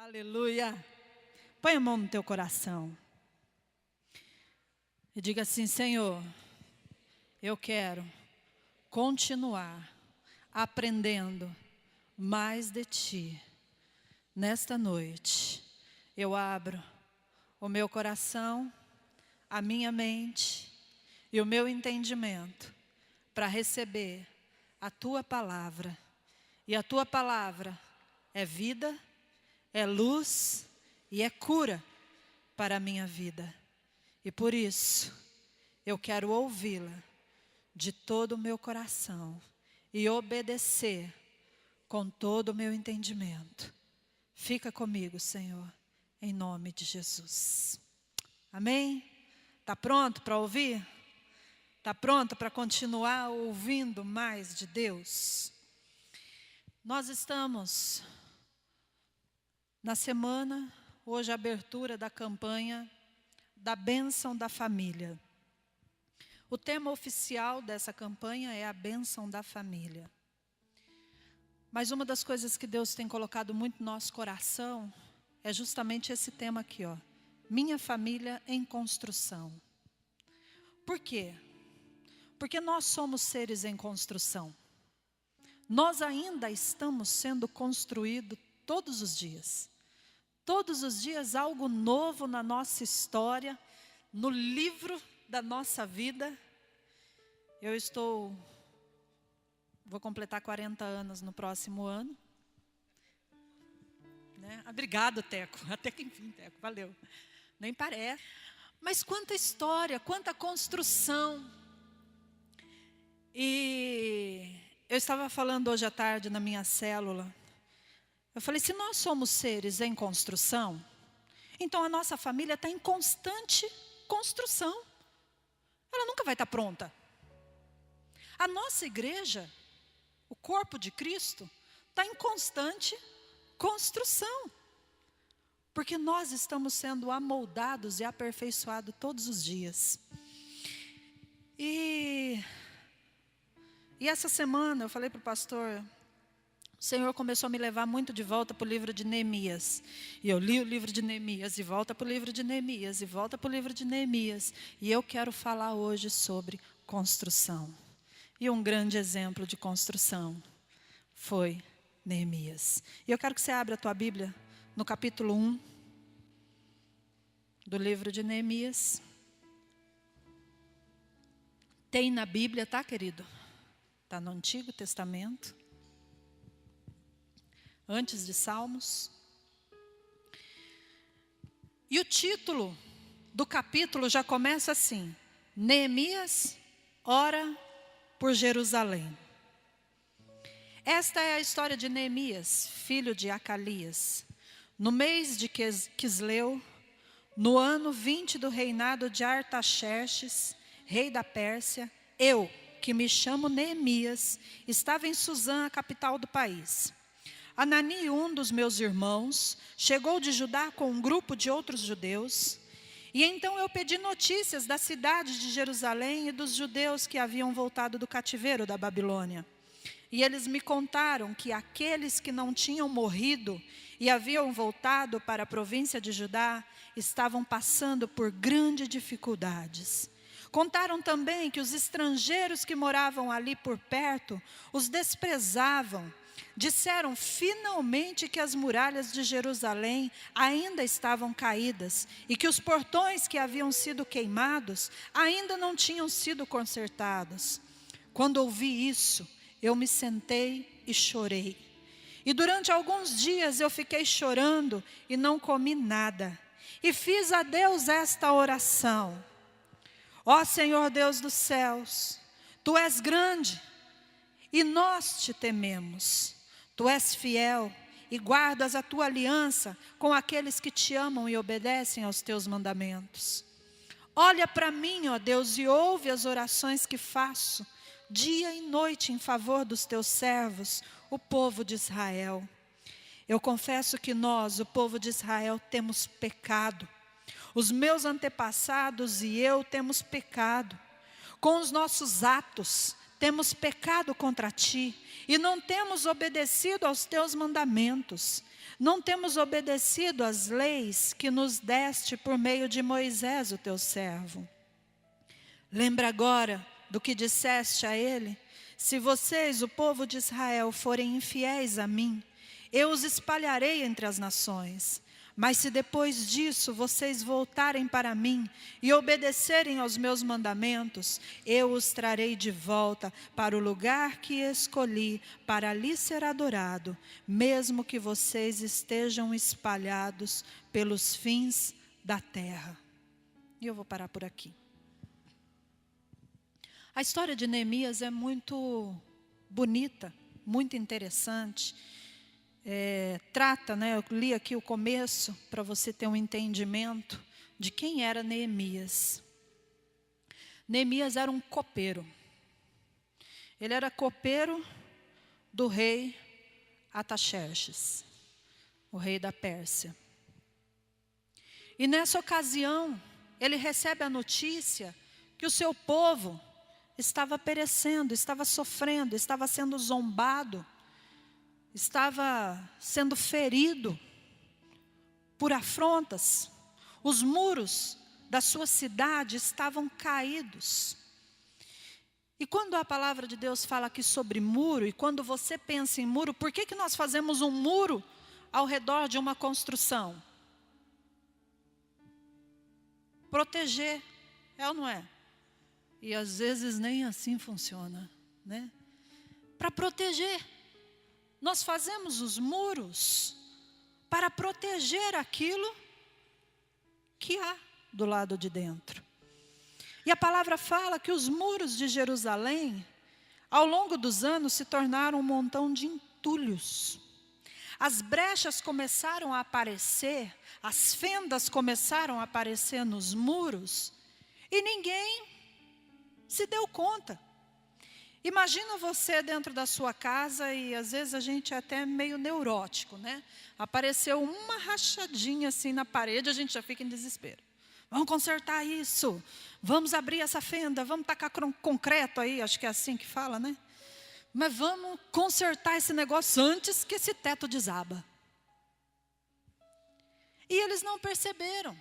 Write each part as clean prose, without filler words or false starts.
Aleluia. Põe a mão no teu coração. E diga assim: Senhor, eu quero continuar aprendendo mais de Ti. Nesta noite, eu abro o meu coração, a minha mente e o meu entendimento para receber a Tua palavra. E a Tua palavra é vida, é luz e é cura para a minha vida. E por isso, eu quero ouvi-la de todo o meu coração e obedecer com todo o meu entendimento. Fica comigo, Senhor, em nome de Jesus. Amém? Está pronto para ouvir? Está pronto para continuar ouvindo mais de Deus? Nós estamos na semana, hoje a abertura da campanha da bênção da família. O tema oficial dessa campanha é a bênção da família. Mas uma das coisas que Deus tem colocado muito no nosso coração é justamente esse tema aqui, ó. Minha família em construção. Por quê? Porque nós somos seres em construção. Nós ainda estamos sendo construídos todos os dias. Todos os dias algo novo na nossa história, no livro da nossa vida. Vou completar 40 anos no próximo ano. Né? Obrigado, Teco. Até que enfim, Teco, valeu. Nem parece. Mas quanta história, quanta construção. E eu estava falando hoje à tarde na minha célula. Eu falei, se nós somos seres em construção, então a nossa família está em constante construção. Ela nunca vai estar pronta. A nossa igreja, o corpo de Cristo, está em constante construção. Porque nós estamos sendo amoldados e aperfeiçoados todos os dias. E essa semana eu falei para o pastor, o Senhor começou a me levar muito de volta para o livro de Neemias. E eu li o livro de Neemias, e volta para o livro de Neemias, e volta para o livro de Neemias. E eu quero falar hoje sobre construção. E um grande exemplo de construção foi Neemias. E eu quero que você abra a tua Bíblia no capítulo 1 do livro de Neemias. Tem na Bíblia, tá, querido? Está no Antigo Testamento. Antes de Salmos. E o título do capítulo já começa assim: Neemias ora por Jerusalém. Esta é a história de Neemias, filho de Acalias. No mês de Quisleu, no ano 20 do reinado de Artaxerxes, rei da Pérsia, eu, que me chamo Neemias, estava em Suzã, a capital do país. Anani, um dos meus irmãos, chegou de Judá com um grupo de outros judeus. E então eu pedi notícias da cidade de Jerusalém e dos judeus que haviam voltado do cativeiro da Babilônia. E eles me contaram que aqueles que não tinham morrido e haviam voltado para a província de Judá estavam passando por grandes dificuldades. Contaram também que os estrangeiros que moravam ali por perto os desprezavam. Disseram finalmente que as muralhas de Jerusalém ainda estavam caídas e que os portões que haviam sido queimados ainda não tinham sido consertados. Quando ouvi isso, eu me sentei e chorei. E durante alguns dias eu fiquei chorando e não comi nada. E fiz a Deus esta oração: ó Senhor Deus dos céus, Tu és grande e nós te tememos. Tu és fiel e guardas a tua aliança com aqueles que te amam e obedecem aos teus mandamentos. Olha para mim, ó Deus, e ouve as orações que faço dia e noite em favor dos teus servos, o povo de Israel. Eu confesso que nós, o povo de Israel, temos pecado. Os meus antepassados e eu temos pecado. Com os nossos atos, temos pecado contra ti e não temos obedecido aos teus mandamentos, não temos obedecido às leis que nos deste por meio de Moisés, o teu servo. Lembra agora do que disseste a ele: se vocês, o povo de Israel, forem infiéis a mim, eu os espalharei entre as nações. Mas se depois disso vocês voltarem para mim e obedecerem aos meus mandamentos, eu os trarei de volta para o lugar que escolhi para ali ser adorado, mesmo que vocês estejam espalhados pelos fins da terra. E eu vou parar por aqui. A história de Neemias é muito bonita, muito interessante. Trata, eu li aqui o começo para você ter um entendimento de quem era Neemias. Neemias era um copeiro. Ele era copeiro do rei Artaxerxes, o rei da Pérsia. E nessa ocasião, ele recebe a notícia que o seu povo estava perecendo, estava sofrendo, estava sendo zombado, estava sendo ferido por afrontas. Os muros da sua cidade estavam caídos. E quando a palavra de Deus fala aqui sobre muro, e quando você pensa em muro, por que nós fazemos um muro ao redor de uma construção? Proteger, é ou não é? E às vezes nem assim funciona, né? Para proteger. Nós fazemos os muros para proteger aquilo que há do lado de dentro. E a palavra fala que os muros de Jerusalém, ao longo dos anos, se tornaram um montão de entulhos. As brechas começaram a aparecer, as fendas começaram a aparecer nos muros, e ninguém se deu conta. Imagina você dentro da sua casa, e às vezes a gente é até meio neurótico, né? Apareceu uma rachadinha assim na parede, a gente já fica em desespero. Vamos consertar isso, vamos abrir essa fenda, vamos tacar concreto aí, acho que é assim que fala, né? Mas vamos consertar esse negócio antes que esse teto desaba. E eles não perceberam.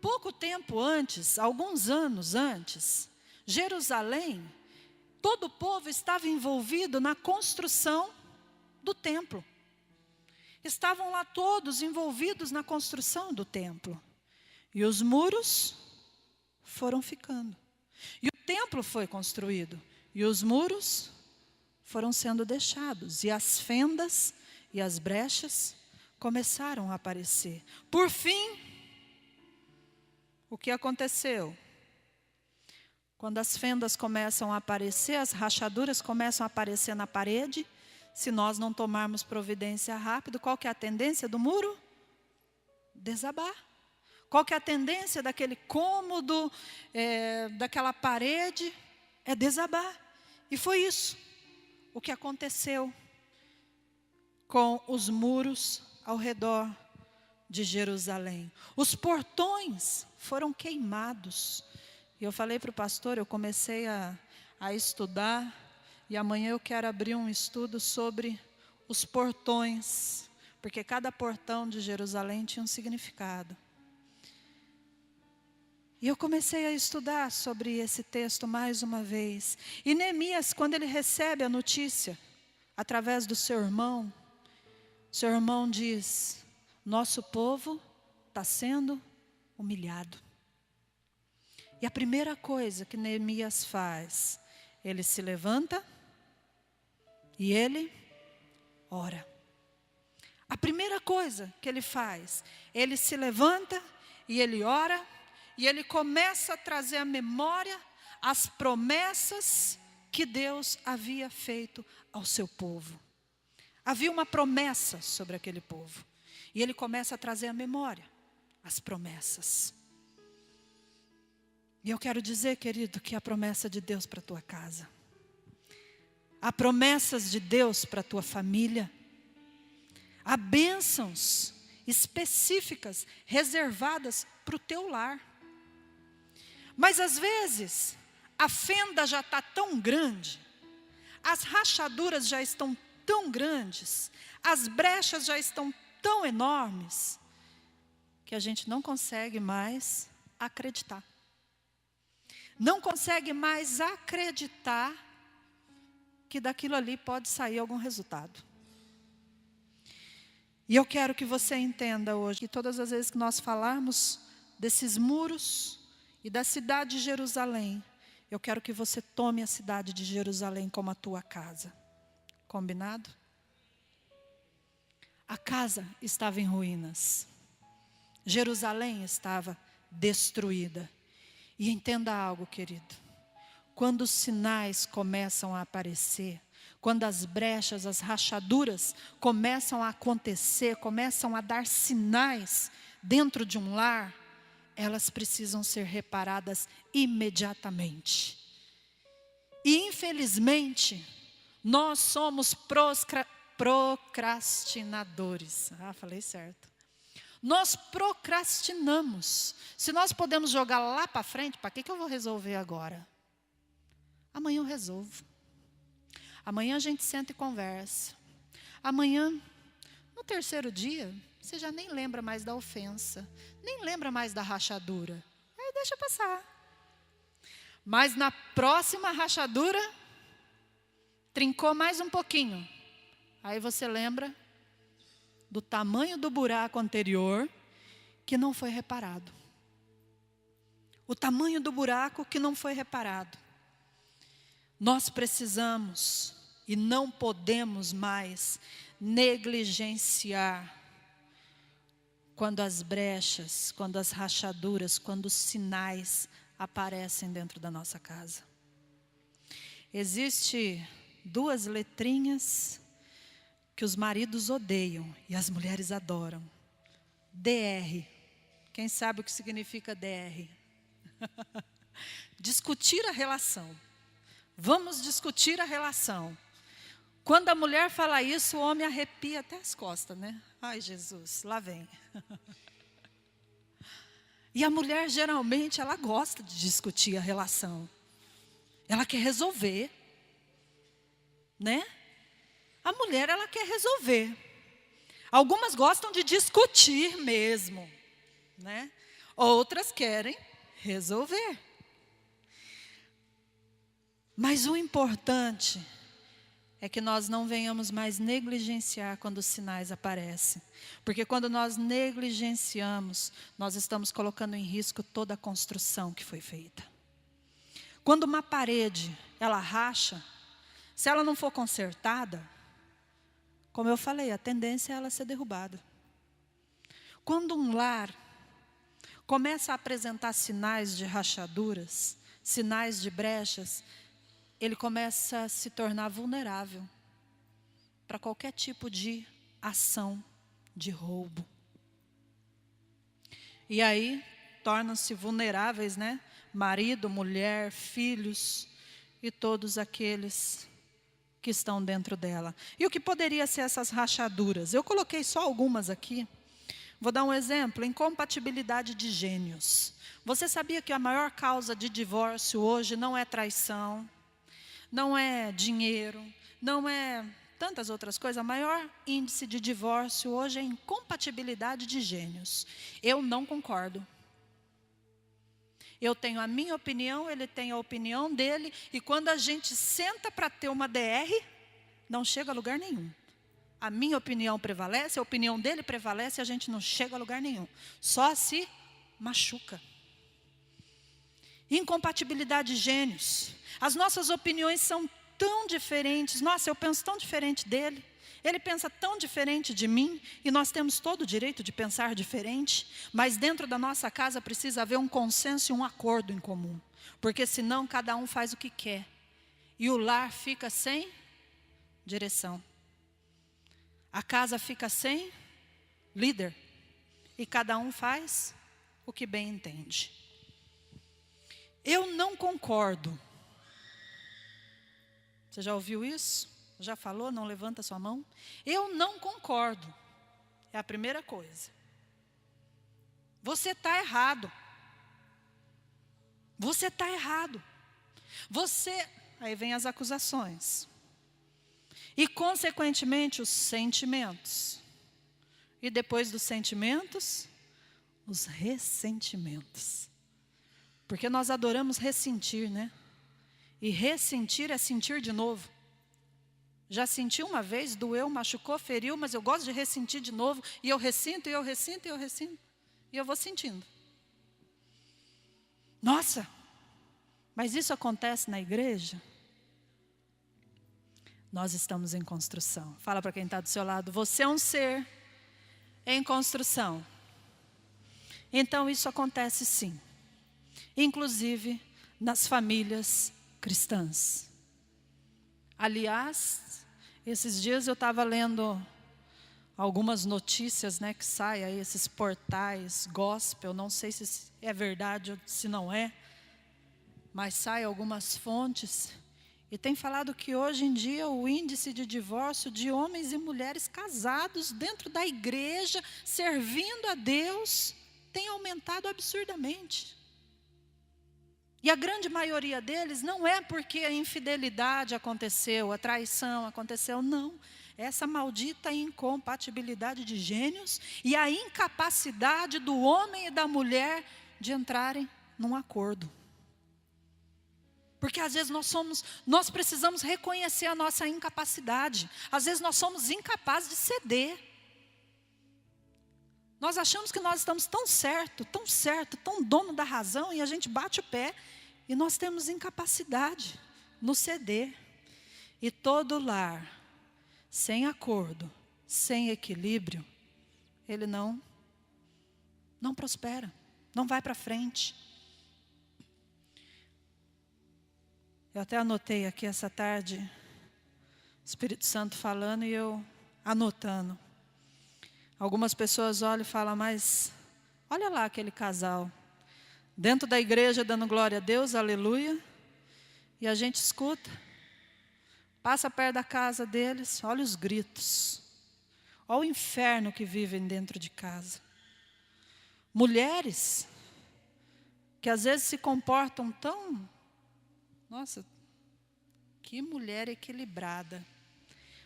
Pouco tempo antes, alguns anos antes, Jerusalém, todo o povo estava envolvido na construção do templo. Estavam lá todos envolvidos na construção do templo. E os muros foram ficando. E o templo foi construído. E os muros foram sendo deixados. E as fendas e as brechas começaram a aparecer. Por fim, o que aconteceu? Quando as fendas começam a aparecer, as rachaduras começam a aparecer na parede, se nós não tomarmos providência rápido, qual que é a tendência do muro? Desabar. Qual que é a tendência daquele cômodo, daquela parede? É desabar. E foi isso o que aconteceu com os muros ao redor de Jerusalém. Os portões foram queimados. E eu falei para o pastor, eu comecei a estudar, e amanhã eu quero abrir um estudo sobre os portões, porque cada portão de Jerusalém tinha um significado. E eu comecei a estudar sobre esse texto mais uma vez. E Neemias, quando ele recebe a notícia, através do seu irmão diz: nosso povo está sendo humilhado. E a primeira coisa que Neemias faz, ele se levanta e ele ora. A primeira coisa que ele faz, ele se levanta e ele ora, e ele começa a trazer à memória as promessas que Deus havia feito ao seu povo. Havia uma promessa sobre aquele povo, e ele começa a trazer à memória as promessas. E eu quero dizer, querido, que a promessa de Deus para a tua casa, há promessas de Deus para a tua família, há bênçãos específicas, reservadas para o teu lar. Mas às vezes, a fenda já está tão grande, as rachaduras já estão tão grandes, as brechas já estão tão enormes, que a gente não consegue mais acreditar. Não consegue mais acreditar que daquilo ali pode sair algum resultado. E eu quero que você entenda hoje que todas as vezes que nós falarmos desses muros e da cidade de Jerusalém, eu quero que você tome a cidade de Jerusalém como a tua casa. Combinado? A casa estava em ruínas. Jerusalém estava destruída. E entenda algo, querido. Quando os sinais começam a aparecer, quando as brechas, as rachaduras começam a acontecer, começam a dar sinais dentro de um lar, elas precisam ser reparadas imediatamente. E infelizmente, nós somos procrastinadores. Falei certo. Nós procrastinamos. Se nós podemos jogar lá para frente, para que eu vou resolver agora? Amanhã eu resolvo. Amanhã a gente senta e conversa. Amanhã, no terceiro dia, você já nem lembra mais da ofensa, nem lembra mais da rachadura. Aí deixa passar. Mas na próxima rachadura, trincou mais um pouquinho. Aí você lembra do tamanho do buraco anterior que não foi reparado. O tamanho do buraco que não foi reparado. Nós precisamos e não podemos mais negligenciar quando as brechas, quando as rachaduras, quando os sinais aparecem dentro da nossa casa. Existe 2 letrinhas que os maridos odeiam e as mulheres adoram. DR. Quem sabe o que significa DR? Discutir a relação. Vamos discutir a relação. Quando a mulher fala isso, o homem arrepia até as costas, né? Ai, Jesus, lá vem. E a mulher, geralmente, ela gosta de discutir a relação. Ela quer resolver. Né? A mulher, ela quer resolver. Algumas gostam de discutir mesmo. Né? Outras querem resolver. Mas o importante é que nós não venhamos mais negligenciar quando os sinais aparecem. Porque quando nós negligenciamos, nós estamos colocando em risco toda a construção que foi feita. Quando uma parede, ela racha, se ela não for consertada, como eu falei, a tendência é ela ser derrubada. Quando um lar começa a apresentar sinais de rachaduras, sinais de brechas, ele começa a se tornar vulnerável para qualquer tipo de ação de roubo. E aí, tornam-se vulneráveis, né? Marido, mulher, filhos e todos aqueles que estão dentro dela. E o que poderia ser essas rachaduras? Eu coloquei só algumas aqui. Vou dar um exemplo, incompatibilidade de gênios. Você sabia que a maior causa de divórcio hoje não é traição, não é dinheiro, não é tantas outras coisas? O maior índice de divórcio hoje é incompatibilidade de gênios. Eu não concordo. Eu tenho a minha opinião, ele tem a opinião dele, e quando a gente senta para ter uma DR, não chega a lugar nenhum. A minha opinião prevalece, a opinião dele prevalece, e a gente não chega a lugar nenhum. Só se machuca. Incompatibilidade de gênios. As nossas opiniões são tão diferentes. Nossa, eu penso tão diferente dele. Ele pensa tão diferente de mim, e nós temos todo o direito de pensar diferente, mas dentro da nossa casa precisa haver um consenso e um acordo em comum, porque senão cada um faz o que quer, e o lar fica sem direção. A casa fica sem líder, e cada um faz o que bem entende. Eu não concordo. Você já ouviu isso? Já falou? Não levanta sua mão? Eu não concordo. É a primeira coisa. Você está errado. Você está errado. Aí vem as acusações. E, consequentemente, os sentimentos. E depois dos sentimentos, os ressentimentos. Porque nós adoramos ressentir, né? E ressentir é sentir de novo. Já senti uma vez, doeu, machucou, feriu, mas eu gosto de ressentir de novo. E eu ressinto, e eu ressinto, e eu ressinto. E eu vou sentindo. Nossa, mas isso acontece na igreja? Nós estamos em construção. Fala para quem está do seu lado, você é um ser em construção. Então isso acontece sim. Inclusive nas famílias cristãs. Aliás, esses dias eu estava lendo algumas notícias, né, que saem aí, esses portais gospel, não sei se é verdade ou se não é, mas saem algumas fontes, e tem falado que hoje em dia o índice de divórcio de homens e mulheres casados dentro da igreja, servindo a Deus, tem aumentado absurdamente. E a grande maioria deles não é porque a infidelidade aconteceu, a traição aconteceu, não. Essa maldita incompatibilidade de gênios e a incapacidade do homem e da mulher de entrarem num acordo. Porque às vezes nós precisamos reconhecer a nossa incapacidade. Às vezes nós somos incapazes de ceder. Nós achamos que nós estamos tão certo, tão dono da razão, e a gente bate o pé, e nós temos incapacidade no ceder. E todo lar, sem acordo, sem equilíbrio, ele não prospera, não vai para frente. Eu até anotei aqui essa tarde, o Espírito Santo falando e eu anotando. Algumas pessoas olham e falam, mas olha lá aquele casal, dentro da igreja dando glória a Deus, aleluia, e a gente escuta, passa perto da casa deles, olha os gritos, olha o inferno que vivem dentro de casa. Mulheres que às vezes se comportam tão, nossa, que mulher equilibrada,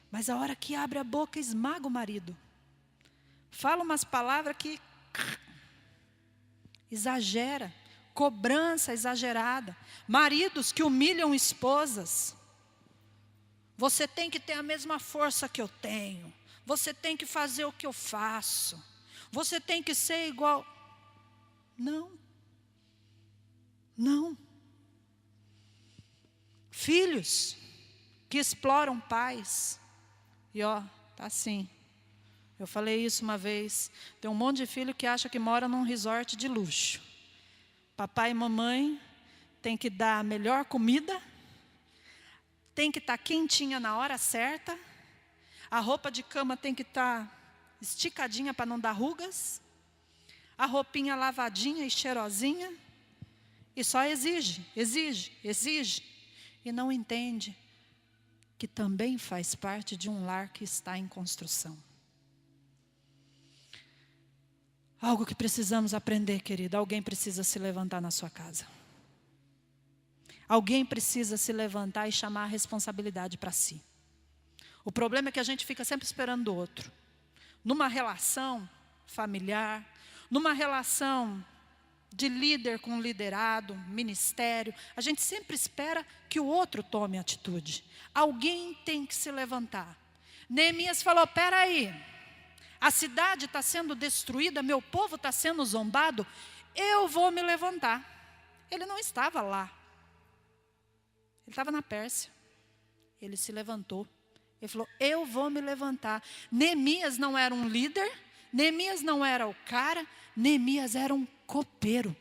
mas a hora que abre a boca esmaga o marido. Fala umas palavras que exagera, cobrança exagerada. Maridos que humilham esposas. Você tem que ter a mesma força que eu tenho. Você tem que fazer o que eu faço. Você tem que ser igual. Não. Não. Filhos que exploram pais. E tá assim. Eu falei isso uma vez, tem um monte de filho que acha que mora num resort de luxo. Papai e mamãe tem que dar a melhor comida, tem que estar quentinha na hora certa, a roupa de cama tem que estar esticadinha para não dar rugas, a roupinha lavadinha e cheirosinha, e só exige, e não entende que também faz parte de um lar que está em construção. Algo que precisamos aprender, querida. Alguém precisa se levantar na sua casa. Alguém precisa se levantar e chamar a responsabilidade para si. O problema é que a gente fica sempre esperando do outro. Numa relação familiar, numa relação de líder com liderado, ministério, a gente sempre espera que o outro tome atitude. Alguém tem que se levantar. Neemias falou, peraí. A cidade está sendo destruída, meu povo está sendo zombado, eu vou me levantar. Ele não estava lá. Ele estava na Pérsia. Ele se levantou. Ele falou, eu vou me levantar. Neemias não era um líder, Neemias não era o cara, Neemias era um copeiro.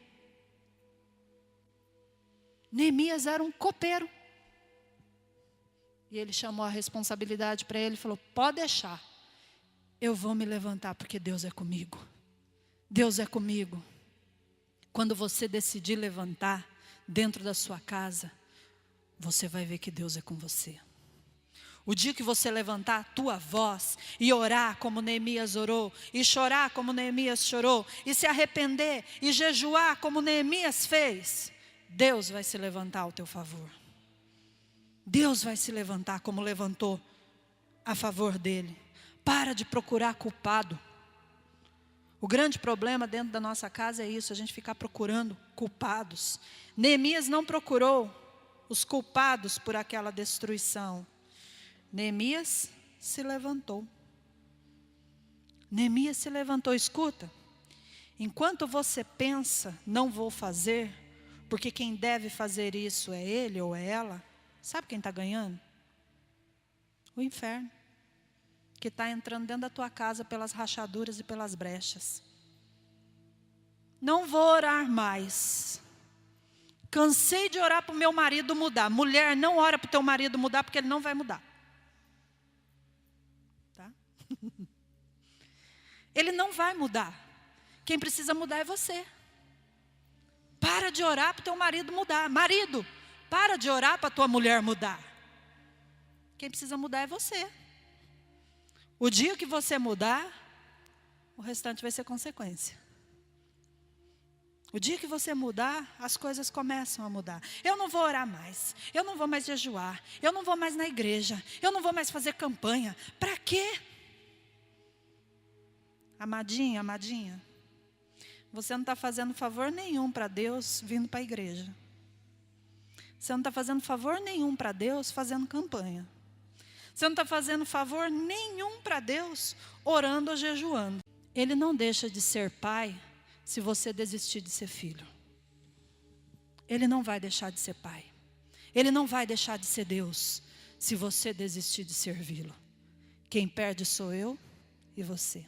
Neemias era um copeiro. E ele chamou a responsabilidade para ele e falou, pode deixar. Eu vou me levantar porque Deus é comigo. Deus é comigo. Quando você decidir levantar dentro da sua casa, você vai ver que Deus é com você. O dia que você levantar a tua voz e orar como Neemias orou, e chorar como Neemias chorou, e se arrepender e jejuar como Neemias fez, Deus vai se levantar ao teu favor. Deus vai se levantar como levantou a favor dele. Para de procurar culpado. O grande problema dentro da nossa casa é isso, a gente ficar procurando culpados. Neemias não procurou os culpados por aquela destruição. Neemias se levantou. Neemias se levantou. Escuta, enquanto você pensa, não vou fazer, porque quem deve fazer isso é ele ou é ela, sabe quem está ganhando? O inferno, que está entrando dentro da tua casa pelas rachaduras e pelas brechas. Não vou orar mais. Cansei de orar para o meu marido mudar. Mulher, não ora para o teu marido mudar, porque ele não vai mudar. Tá? Ele não vai mudar. Quem precisa mudar é você. Para de orar para o teu marido mudar. Marido, para de orar para a tua mulher mudar. Quem precisa mudar é você. O dia que você mudar, o restante vai ser consequência. O dia que você mudar, as coisas começam a mudar. Eu não vou orar mais, eu não vou mais jejuar, eu não vou mais na igreja, eu não vou mais fazer campanha. Para quê? Amadinha, amadinha, você não está fazendo favor nenhum para Deus vindo para a igreja. Você não está fazendo favor nenhum para Deus fazendo campanha. Você não está fazendo favor nenhum para Deus orando ou jejuando. Ele não deixa de ser pai se você desistir de ser filho. Ele não vai deixar de ser pai. Ele não vai deixar de ser Deus se você desistir de servi-lo. Quem perde sou eu e você.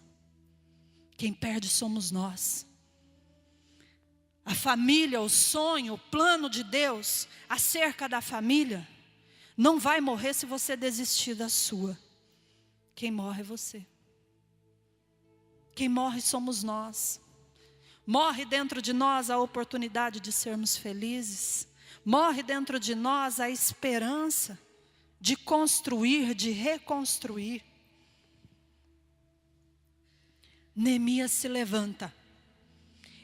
Quem perde somos nós. A família, o sonho, o plano de Deus acerca da família não vai morrer se você desistir da sua. Quem morre é você. Quem morre somos nós. Morre dentro de nós a oportunidade de sermos felizes. Morre dentro de nós a esperança de construir, de reconstruir. Neemias se levanta.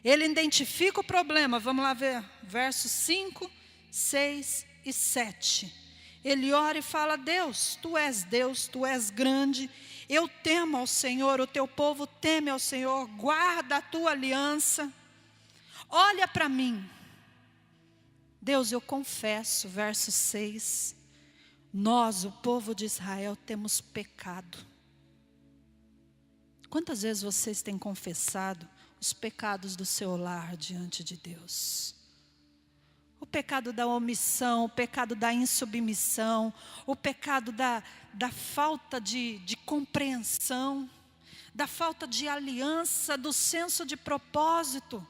Ele identifica o problema. Vamos lá ver versos 5, 6 e 7. Ele ora e fala: Deus, tu és grande. Eu temo ao Senhor, o teu povo teme ao Senhor. Guarda a tua aliança. Olha para mim. Deus, eu confesso, verso 6. Nós, o povo de Israel, temos pecado. Quantas vezes vocês têm confessado os pecados do seu lar diante de Deus? O pecado da omissão, o pecado da insubmissão, o pecado da falta de compreensão, da falta de aliança, do senso de propósito,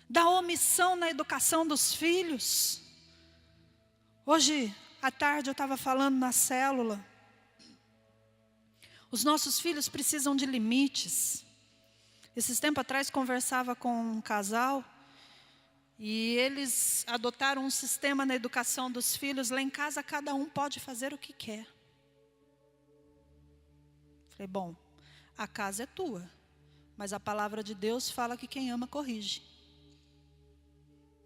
da omissão na educação dos filhos. Hoje à tarde eu estava falando na célula. Os nossos filhos precisam de limites. Esses tempos atrás conversava com um casal e eles adotaram um sistema na educação dos filhos. Lá em casa cada um pode fazer o que quer. Falei, bom, a casa é tua, mas a palavra de Deus fala que quem ama corrige.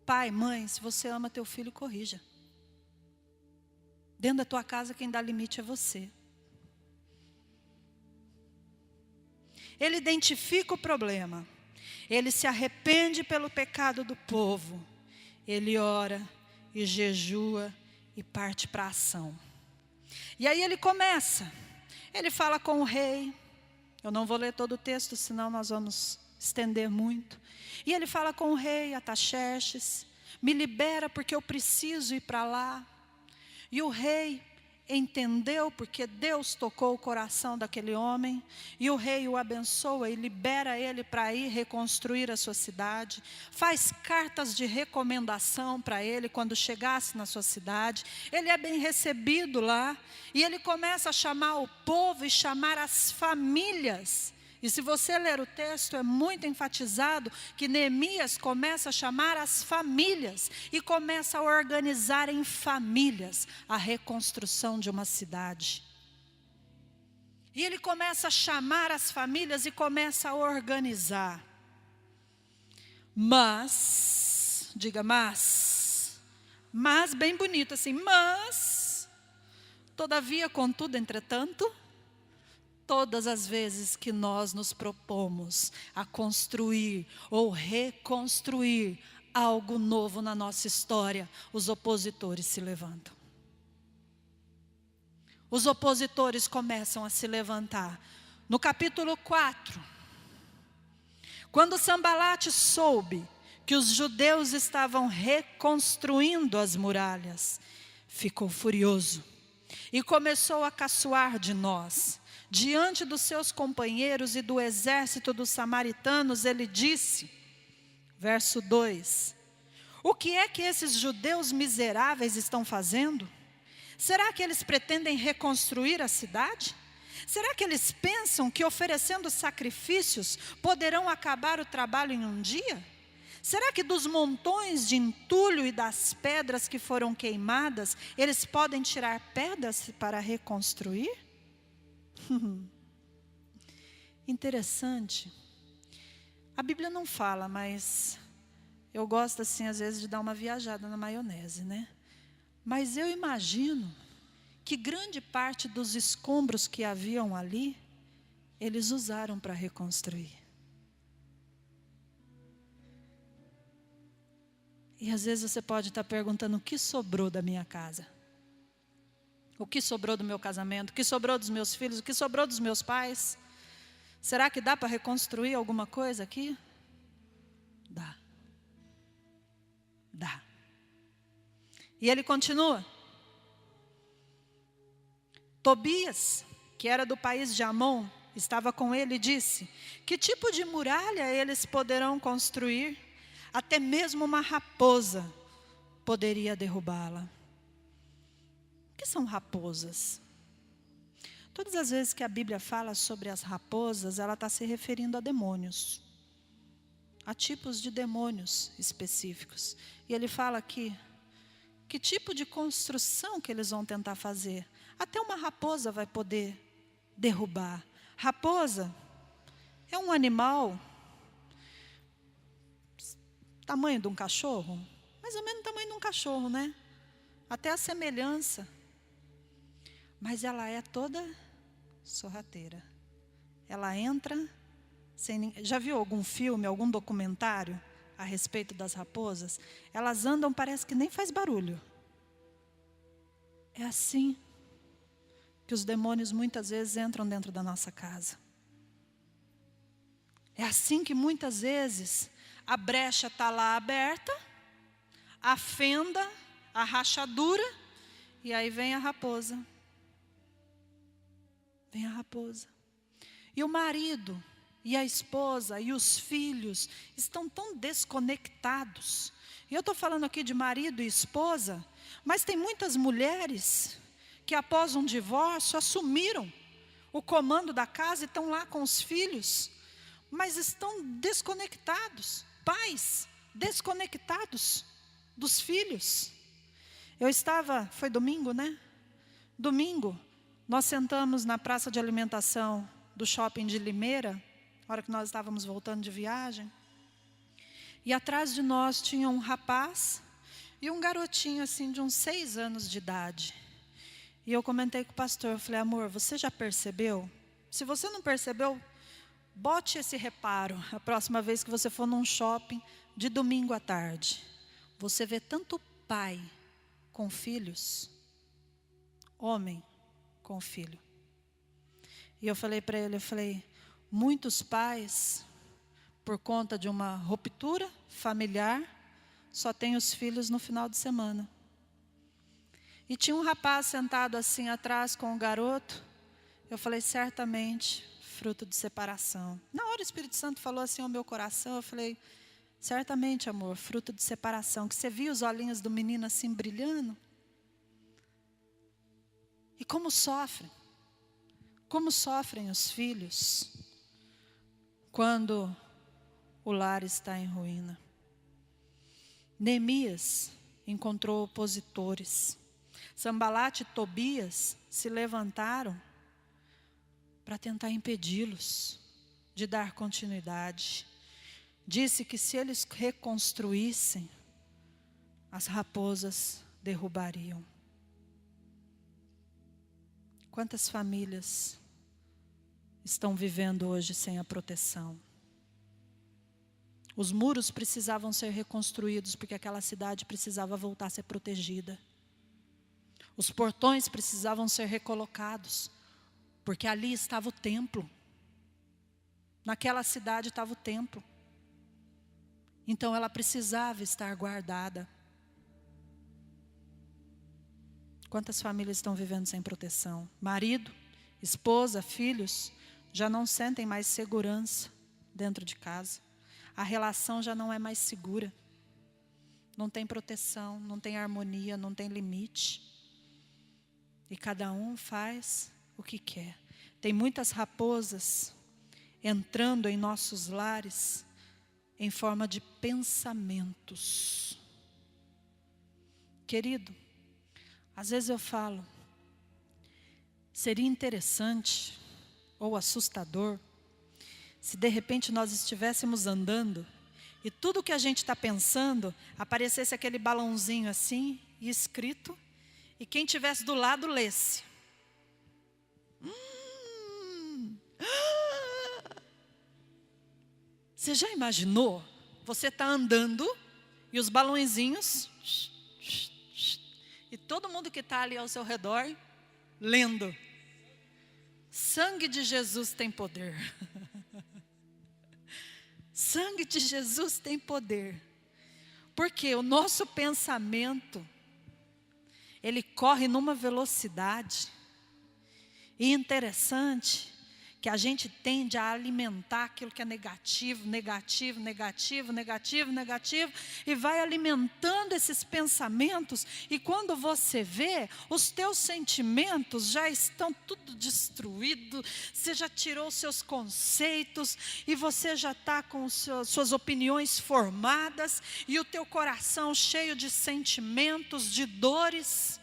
Pai, mãe, se você ama teu filho, corrija. Dentro da tua casa quem dá limite é você. Ele identifica o problema. Ele se arrepende pelo pecado do povo. Ele ora e jejua e parte para a ação. E aí ele começa. Ele fala com o rei. Eu não vou ler todo o texto, senão nós vamos estender muito. E ele fala com o rei Artaxerxes. Me libera porque eu preciso ir para lá. E o rei entendeu porque Deus tocou o coração daquele homem. E o rei o abençoa e libera ele para ir reconstruir a sua cidade. Faz cartas de recomendação para ele quando chegasse na sua cidade. Ele é bem recebido lá. E ele começa a chamar o povo e chamar as famílias. E se você ler o texto, é muito enfatizado que Neemias começa a chamar as famílias e começa a organizar em famílias a reconstrução de uma cidade. E ele começa a chamar as famílias e começa a organizar. Mas diga mas bem bonito assim, mas, todavia, contudo, entretanto, todas as vezes que nós nos propomos a construir ou reconstruir algo novo na nossa história, os opositores se levantam. Os opositores começam a se levantar. No capítulo 4, quando Sambalate soube que os judeus estavam reconstruindo as muralhas, ficou furioso e começou a caçoar de nós. Diante dos seus companheiros e do exército dos samaritanos, ele disse, verso 2, o que é que esses judeus miseráveis estão fazendo? Será que eles pretendem reconstruir a cidade? Será que eles pensam que oferecendo sacrifícios poderão acabar o trabalho em um dia? Será que dos montões de entulho e das pedras que foram queimadas, eles podem tirar pedras para reconstruir? Interessante. A Bíblia não fala, mas eu gosto assim às vezes de dar uma viajada na maionese, né? Mas eu imagino que grande parte dos escombros que haviam ali, eles usaram para reconstruir. E às vezes você pode estar perguntando, o que sobrou da minha casa? O que sobrou do meu casamento? O que sobrou dos meus filhos? O que sobrou dos meus pais? Será que dá para reconstruir alguma coisa aqui? Dá. Dá. E ele continua. Tobias, que era do país de Amon, estava com ele e disse, que tipo de muralha eles poderão construir? Até mesmo uma raposa poderia derrubá-la. O que são raposas? Todas as vezes que a Bíblia fala sobre as raposas, ela está se referindo a demônios. A tipos de demônios específicos. E ele fala aqui, que tipo de construção que eles vão tentar fazer? Até uma raposa vai poder derrubar. Raposa é um animal, tamanho de um cachorro, mais ou menos o tamanho de um cachorro, né? Até a semelhança. Mas ela é toda sorrateira. Ela entra sem... Já viu algum filme, algum documentário a respeito das raposas? Elas andam, parece que nem faz barulho. É assim que os demônios muitas vezes entram dentro da nossa casa. É assim que muitas vezes a brecha está lá aberta, a fenda, a rachadura, e aí vem a raposa. Vem a raposa. E o marido, e a esposa, e os filhos estão tão desconectados. E eu estou falando aqui de marido e esposa, mas tem muitas mulheres que após um divórcio assumiram o comando da casa e estão lá com os filhos, mas estão desconectados, pais desconectados dos filhos. Foi domingo, né? Domingo, nós sentamos na praça de alimentação do shopping de Limeira, na hora que nós estávamos voltando de viagem, e atrás de nós tinha um rapaz e um garotinho assim de uns 6 anos de idade. E eu comentei com o pastor, eu falei, amor, você já percebeu? Se você não percebeu, bote esse reparo a próxima vez que você for num shopping de domingo à tarde. Você vê tanto pai com filhos, homem com filho. E eu falei para ele, muitos pais, por conta de uma ruptura familiar, só têm os filhos no final de semana. E tinha um rapaz sentado assim atrás com o garoto. Eu falei, certamente, fruto de separação. Na hora o Espírito Santo falou assim ao meu coração, eu falei, certamente, amor, fruto de separação. Que você viu os olhinhos do menino assim brilhando? E como sofrem os filhos quando o lar está em ruína. Neemias encontrou opositores. Sambalate e Tobias se levantaram para tentar impedi-los de dar continuidade. Disse que se eles reconstruíssem, as raposas derrubariam. Quantas famílias estão vivendo hoje sem a proteção? Os muros precisavam ser reconstruídos porque aquela cidade precisava voltar a ser protegida. Os portões precisavam ser recolocados porque ali estava o templo. Naquela cidade estava o templo. Então ela precisava estar guardada. Quantas famílias estão vivendo sem proteção? Marido, esposa, filhos já não sentem mais segurança dentro de casa. A relação já não é mais segura. Não tem proteção, não tem harmonia, não tem limite. E cada um faz o que quer. Tem muitas raposas entrando em nossos lares em forma de pensamentos. Querido, às vezes eu falo, seria interessante ou assustador se de repente nós estivéssemos andando e tudo que a gente está pensando aparecesse aquele balãozinho assim e escrito, e quem estivesse do lado lesse. Você já imaginou? Você está andando e os balãozinhos e todo mundo que está ali ao seu redor lendo. Sangue de Jesus tem poder. Sangue de Jesus tem poder. Porque o nosso pensamento, ele corre numa velocidade. E interessante que a gente tende a alimentar aquilo que é negativo, negativo, negativo, negativo, negativo, e vai alimentando esses pensamentos, e quando você vê, os teus sentimentos já estão tudo destruídos, você já tirou os seus conceitos, e você já está com suas opiniões formadas, e o teu coração cheio de sentimentos, de dores,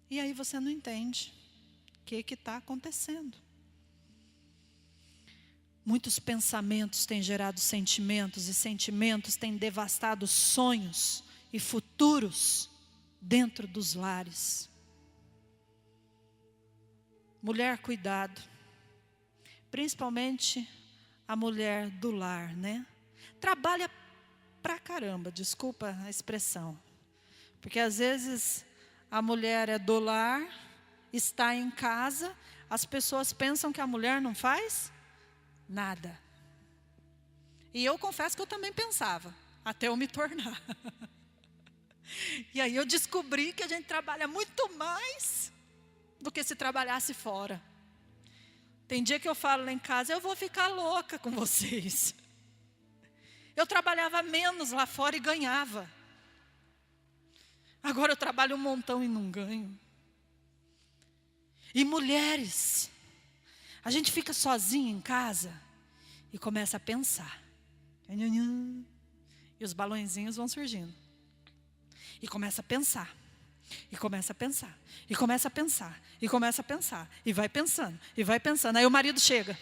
e aí você não entende. O que está acontecendo? Muitos pensamentos têm gerado sentimentos, e sentimentos têm devastado sonhos e futuros dentro dos lares. Mulher, cuidado. Principalmente a mulher do lar, né? Trabalha pra caramba, desculpa a expressão. Porque às vezes a mulher é do lar, está em casa, as pessoas pensam que a mulher não faz nada. E eu confesso que eu também pensava, até eu me tornar. E aí eu descobri que a gente trabalha muito mais do que se trabalhasse fora. Tem dia que eu falo lá em casa, eu vou ficar louca com vocês. Eu trabalhava menos lá fora e ganhava. Agora eu trabalho um montão e não ganho. E mulheres, a gente fica sozinha em casa e começa a pensar. E os balõezinhos vão surgindo. E começa a pensar. E começa a pensar. E começa a pensar. E começa a pensar. E vai pensando. E vai pensando. Aí o marido chega.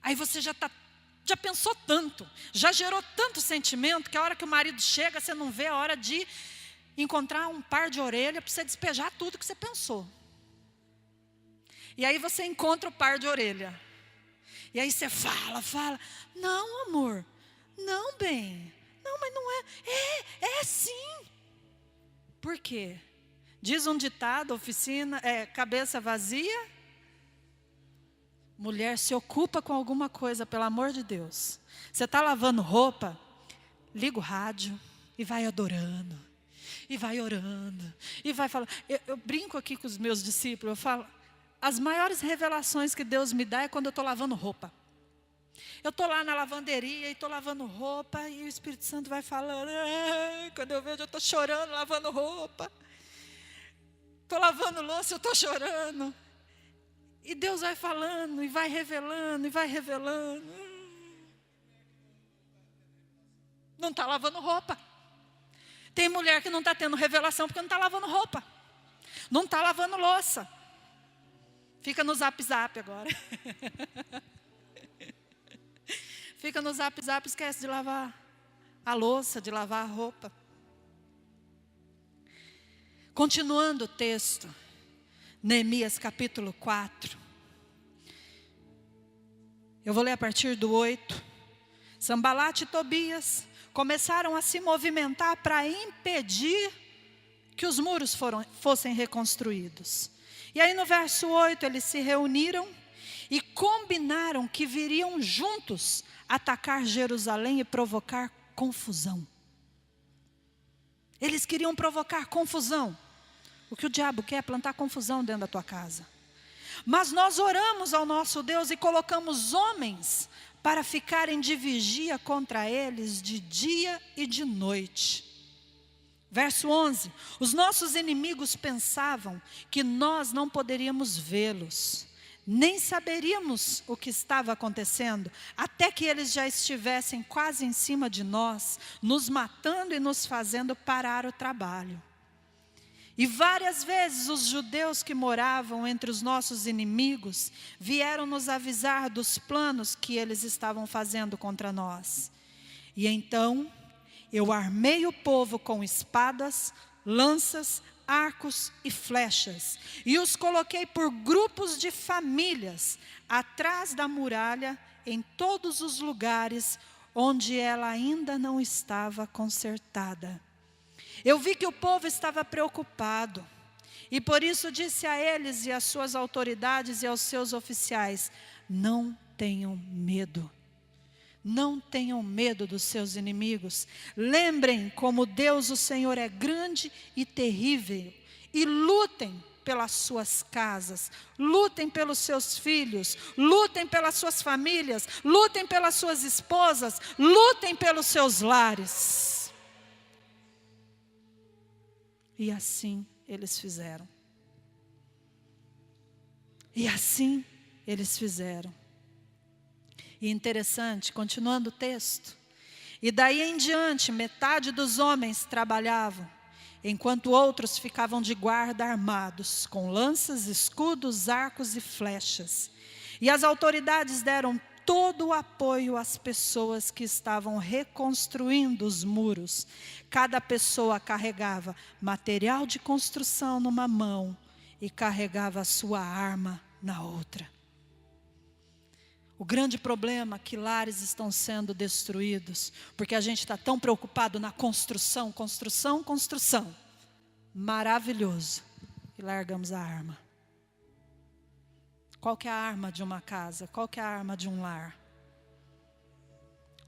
Aí você já pensou tanto. Já gerou tanto sentimento que a hora que o marido chega, você não vê a hora de encontrar um par de orelha para você despejar tudo que você pensou. E aí você encontra o par de orelha. E aí você fala. Não, amor. Não, bem. Não, mas não é. É sim. Por quê? Diz um ditado, cabeça vazia. Mulher, se ocupa com alguma coisa, pelo amor de Deus. Você está lavando roupa, liga o rádio e vai adorando. E vai orando. E vai falando. Eu brinco aqui com os meus discípulos, eu falo, as maiores revelações que Deus me dá é quando eu estou lavando roupa. Eu estou lá na lavanderia e estou lavando roupa e o Espírito Santo vai falando. Quando eu vejo, eu estou chorando, lavando roupa. Estou lavando louça, eu estou chorando. E Deus vai falando e vai revelando e vai revelando. Não está lavando roupa. Tem mulher que não está tendo revelação porque não está lavando roupa. Não está lavando louça. Fica no zap agora. Fica no zap, esquece de lavar a louça, de lavar a roupa. Continuando o texto, Neemias capítulo 4. Eu vou ler a partir do 8. Sanbalate e Tobias começaram a se movimentar para impedir que os muros fossem reconstruídos. E aí no verso 8 eles se reuniram e combinaram que viriam juntos atacar Jerusalém e provocar confusão. Eles queriam provocar confusão. O que o diabo quer é plantar confusão dentro da tua casa. Mas nós oramos ao nosso Deus e colocamos homens para ficarem de vigia contra eles de dia e de noite. Verso 11. Os nossos inimigos pensavam que nós não poderíamos vê-los, nem saberíamos o que estava acontecendo, até que eles já estivessem quase em cima de nós, nos matando e nos fazendo parar o trabalho. E várias vezes os judeus que moravam entre os nossos inimigos vieram nos avisar dos planos que eles estavam fazendo contra nós. E então eu armei o povo com espadas, lanças, arcos e flechas, e os coloquei por grupos de famílias, atrás da muralha, em todos os lugares onde ela ainda não estava consertada. Eu vi que o povo estava preocupado, e por isso disse a eles e às suas autoridades e aos seus oficiais: não tenham medo. Não tenham medo dos seus inimigos. Lembrem como Deus, o Senhor, é grande e terrível. E lutem pelas suas casas, lutem pelos seus filhos, lutem pelas suas famílias, lutem pelas suas esposas, lutem pelos seus lares. E assim eles fizeram. E assim eles fizeram. E interessante, continuando o texto. E daí em diante, metade dos homens trabalhavam, enquanto outros ficavam de guarda armados, com lanças, escudos, arcos e flechas. E as autoridades deram todo o apoio às pessoas que estavam reconstruindo os muros. Cada pessoa carregava material de construção numa mão e carregava a sua arma na outra. O grande problema é que lares estão sendo destruídos, porque a gente está tão preocupado na construção, construção, construção. Maravilhoso. E largamos a arma. Qual que é a arma de uma casa? Qual que é a arma de um lar?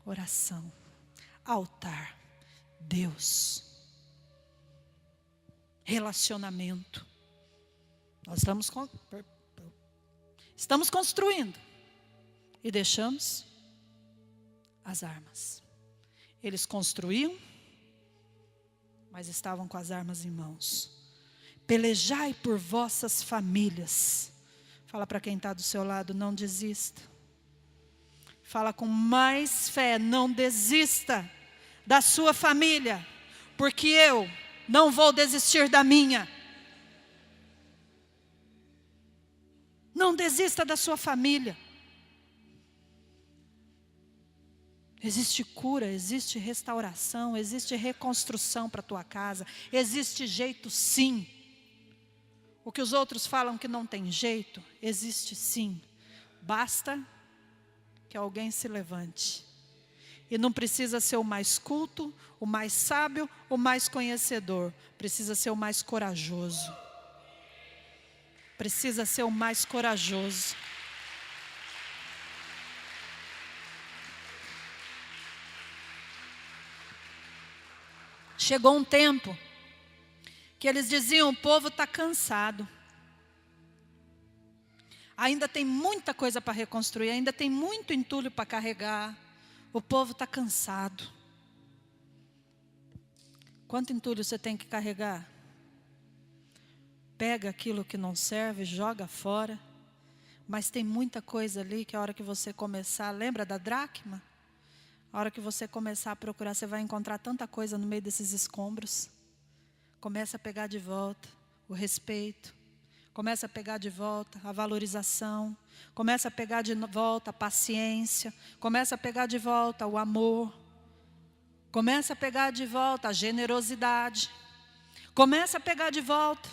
Oração, altar, Deus, relacionamento. Nós estamos construindo. E deixamos as armas. Eles construíam, mas estavam com as armas em mãos. Pelejai por vossas famílias. Fala para quem está do seu lado, não desista. Fala com mais fé, não desista da sua família, porque eu não vou desistir da minha. Não desista da sua família. Existe cura, existe restauração, existe reconstrução para a tua casa. Existe jeito sim. O que os outros falam que não tem jeito, existe sim. Basta que alguém se levante. E não precisa ser o mais culto, o mais sábio, o mais conhecedor. Precisa ser o mais corajoso. Precisa ser o mais corajoso. Chegou um tempo que eles diziam: o povo está cansado. Ainda tem muita coisa para reconstruir, ainda tem muito entulho para carregar. O povo está cansado. Quanto entulho você tem que carregar? Pega aquilo que não serve, joga fora. Mas tem muita coisa ali que a hora que você começar, lembra da dracma? A hora que você começar a procurar, você vai encontrar tanta coisa no meio desses escombros. Começa a pegar de volta o respeito. Começa a pegar de volta a valorização. Começa a pegar de volta a paciência. Começa a pegar de volta o amor. Começa a pegar de volta a generosidade. Começa a pegar de volta.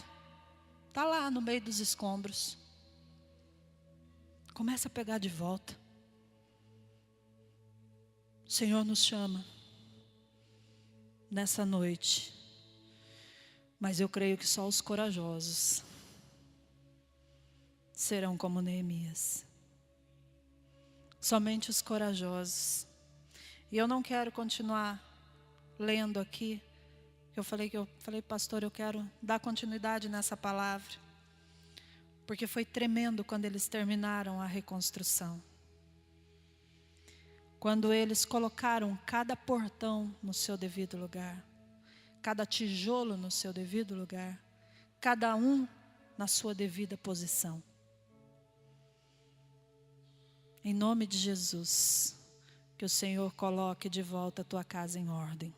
Está lá no meio dos escombros. Começa a pegar de volta. O Senhor nos chama nessa noite. Mas eu creio que só os corajosos serão como Neemias. Somente os corajosos. E eu não quero continuar lendo aqui. Eu falei, pastor, eu quero dar continuidade nessa palavra. Porque foi tremendo quando eles terminaram a reconstrução. Quando eles colocaram cada portão no seu devido lugar. Cada tijolo no seu devido lugar. Cada um na sua devida posição. Em nome de Jesus, que o Senhor coloque de volta a tua casa em ordem.